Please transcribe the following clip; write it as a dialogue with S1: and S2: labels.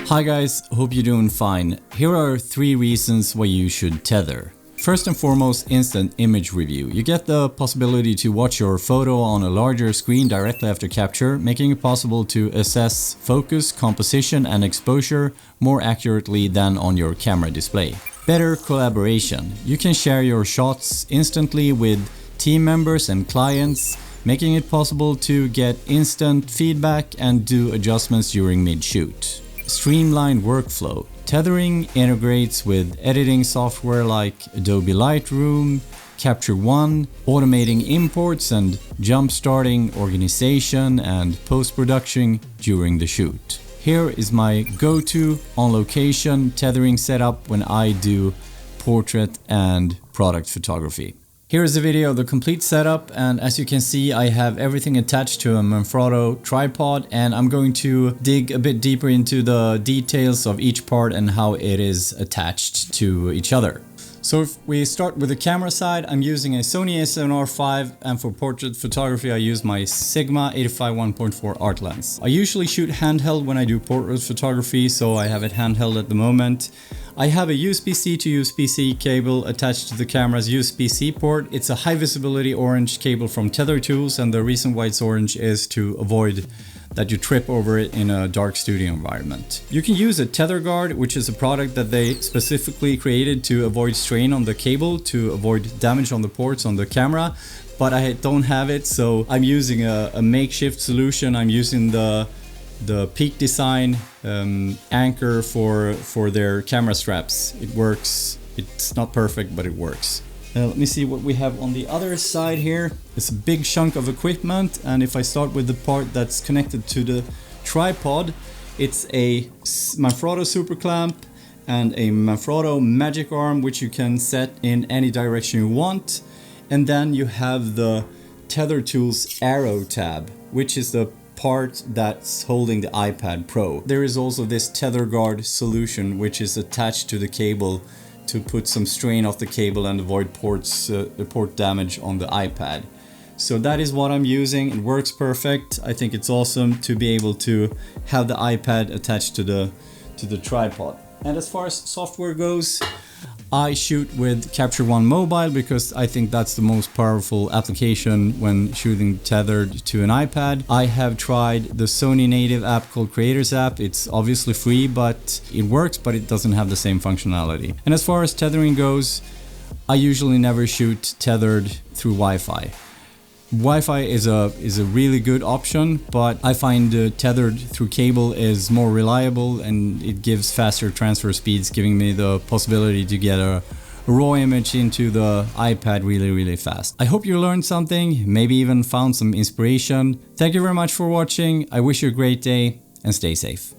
S1: Hi guys, hope you're doing fine. Here are 3 reasons why you should tether. First and foremost, instant image review. You get the possibility to watch your photo on a larger screen directly after capture, making it possible to assess focus, composition and exposure more accurately than on your camera display. Better collaboration. You can share your shots instantly with team members and clients, making it possible to get instant feedback and do adjustments during mid-shoot. Streamlined workflow. Tethering integrates with editing software like Adobe Lightroom, Capture One, automating imports and jump-starting organization and post-production during the shoot. Here is my go-to on-location tethering setup when I do portrait and product photography. Here is a video of the complete setup, and as you can see I have everything attached to a Manfrotto tripod, and I'm going to dig a bit deeper into the details of each part and how it is attached to each other. So if we start with the camera side, I'm using a Sony a7R V, and for portrait photography I use my Sigma 85 1.4 art lens. I usually shoot handheld when I do portrait photography, so I have it handheld at the moment. I have a USB-C to USB-C cable attached to the camera's USB-C port. It's a high visibility orange cable from Tether Tools, and the reason why it's orange is to avoid that you trip over it in a dark studio environment. You can use a tether guard, which is a product that they specifically created to avoid strain on the cable, to avoid damage on the ports on the camera, but I don't have it, so I'm using a makeshift solution. I'm using the Peak Design anchor for their camera straps. It works. It's not perfect, but it works. Let me see what we have on the other side here. It's a big chunk of equipment, and if I start with the part that's connected to the tripod, it's a Manfrotto super clamp and a Manfrotto magic arm, which you can set in any direction you want. And then you have the Tether Tools arrow tab, which is the part that's holding the iPad Pro. There is also this tether guard solution, which is attached to the cable to put some strain off the cable and avoid port damage on the iPad. So that is what I'm using. It works perfect. I think it's awesome to be able to have the iPad attached to the tripod. And as far as software goes, I shoot with Capture One Mobile because I think that's the most powerful application when shooting tethered to an iPad. I have tried the Sony native app called Creators app. It's obviously free, but it works, but it doesn't have the same functionality. And as far as tethering goes, I usually never shoot tethered through Wi-Fi. Wi-Fi is a really good option, but I find tethered through cable is more reliable and it gives faster transfer speeds, giving me the possibility to get a raw image into the iPad really fast. I hope you learned something, maybe even found some inspiration. Thank you very much for watching. I wish you a great day and stay safe.